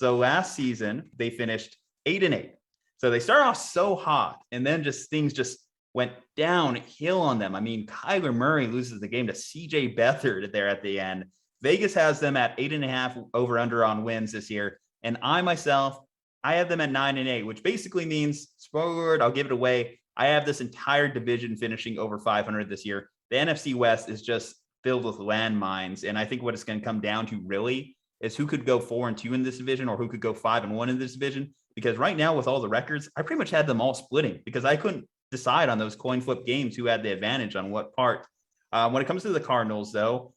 So last season, they finished 8-8. So they started off so hot, and then things went downhill on them. I mean, Kyler Murray loses the game to CJ Beathard there at the end. Vegas has them at 8.5 over under on wins this year. And I have them at 9-8, which basically means, spoiler alert, I'll give it away, I have this entire division finishing over 500 this year. The NFC West is just filled with landmines. And I think what it's going to come down to really is who could go 4-2 in this division or who could go 5-1 in this division. Because right now with all the records, I pretty much had them all splitting because I couldn't decide on those coin flip games who had the advantage on what part. When it comes to the Cardinals, though,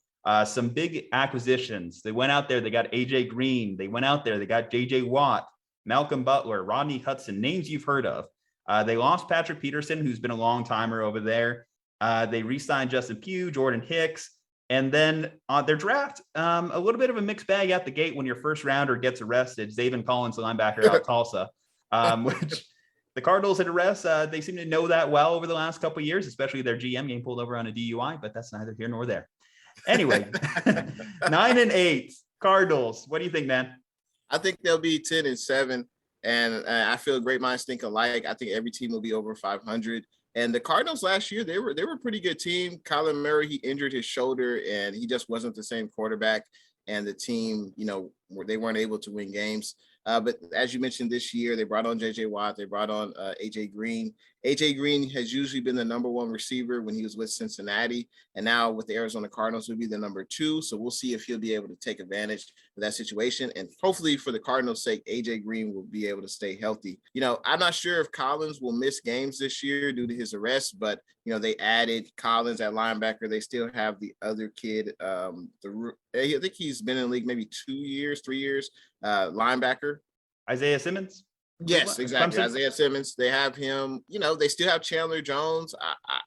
some big acquisitions. They went out there, they got AJ Green. They went out there, they got JJ Watt, Malcolm Butler, Rodney Hudson, names you've heard of. They lost Patrick Peterson, who's been a long timer over there. They re-signed Justin Pugh, Jordan Hicks. And then their draft, a little bit of a mixed bag out the gate when your first rounder gets arrested. Zaven Collins, the linebacker out of Tulsa, which the Cardinals had arrested. They seem to know that well over the last couple of years, especially their GM getting pulled over on a DUI, but that's neither here nor there. Anyway, 9-8 Cardinals. What do you think, man? I think they'll be 10-7, and I feel great minds think alike. I think every team will be over 500. And the Cardinals last year, they were a pretty good team. Kyler Murray, he injured his shoulder, and he just wasn't the same quarterback. And the team, they weren't able to win games. But as you mentioned this year, they brought on JJ Watt. They brought on AJ Green. AJ Green has usually been the number one receiver when he was with Cincinnati. And now with the Arizona Cardinals, he'll be the number 2. So we'll see if he'll be able to take advantage of that situation. And hopefully for the Cardinals' sake, AJ Green will be able to stay healthy. I'm not sure if Collins will miss games this year due to his arrest, but, they added Collins at linebacker. They still have the other kid. I think he's been in the league maybe 3 years, linebacker. Isaiah Simmons? Yes, exactly. Isaiah Simmons. They have him. They still have Chandler Jones.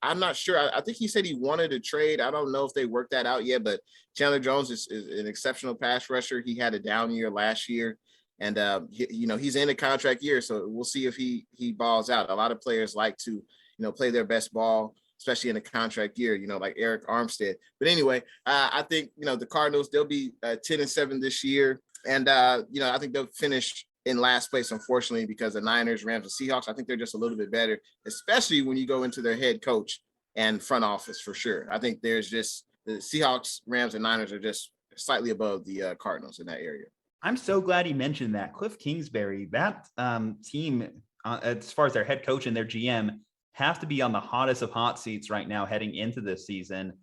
I'm not sure. I think he said he wanted to trade. I don't know if they worked that out yet, but Chandler Jones is an exceptional pass rusher. He had a down year last year, and he's in a contract year, so we'll see if he balls out. A lot of players like to play their best ball, especially in a contract year. Like Eric Armstead. But anyway, I think the Cardinals, they'll be 10-7 this year, and I think they'll finish in last place, unfortunately, because the Niners, Rams, and Seahawks, I think they're just a little bit better, especially when you go into their head coach and front office for sure. I think there's just the Seahawks, Rams, and Niners are just slightly above the Cardinals in that area. I'm so glad he mentioned that. Cliff Kingsbury, that team, as far as their head coach and their GM, have to be on the hottest of hot seats right now heading into this season.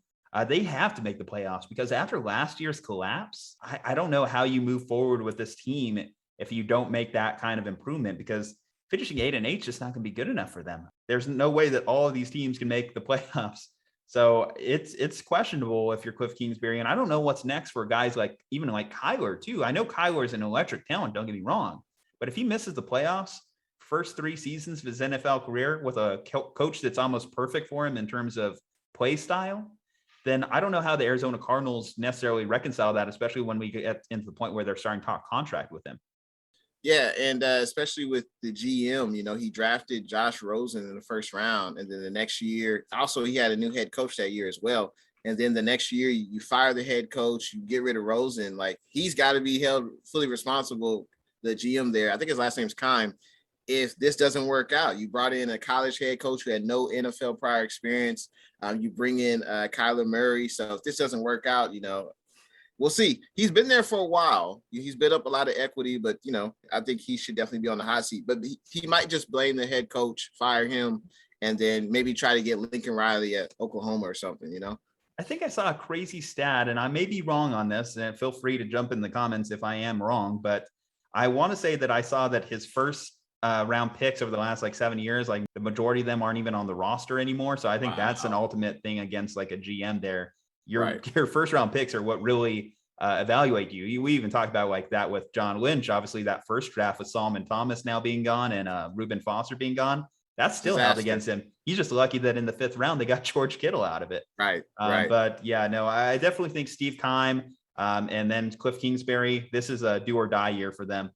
They have to make the playoffs because after last year's collapse, I don't know how you move forward with this team if you don't make that kind of improvement, because finishing 8-8 is just not going to be good enough for them. There's no way that all of these teams can make the playoffs. So it's questionable if you're Cliff Kingsbury. And I don't know what's next for guys like Kyler too. I know Kyler is an electric talent, don't get me wrong, but if he misses the playoffs, first 3 seasons of his NFL career with a coach that's almost perfect for him in terms of play style, then I don't know how the Arizona Cardinals necessarily reconcile that, especially when we get into the point where they're starting to talk contract with him. Yeah, and especially with the GM, he drafted Josh Rosen in the first round. And then the next year, also he had a new head coach that year as well. And then the next year, you fire the head coach, you get rid of Rosen. Like, he's got to be held fully responsible, the GM there. I think his last name's Kime. If this doesn't work out, you brought in a college head coach who had no NFL prior experience. You bring in Kyler Murray. So if this doesn't work out, we'll see. He's been there for a while. He's built up a lot of equity, but, I think he should definitely be on the hot seat. But he might just blame the head coach, fire him, and then maybe try to get Lincoln Riley at Oklahoma or something, I think I saw a crazy stat, and I may be wrong on this, and feel free to jump in the comments if I am wrong, but I want to say that I saw that his first round picks over the last 7 years, the majority of them aren't even on the roster anymore. So I think that's an ultimate thing against a GM there. Your first round picks are what really evaluate you. We even talked about that with John Lynch. Obviously, that first draft with Solomon Thomas now being gone and Reuben Foster being gone, that's still held against him. He's just lucky that in the 5th round they got George Kittle out of it. Right. But yeah, no, I definitely think Steve Keim and then Cliff Kingsbury, this is a do or die year for them.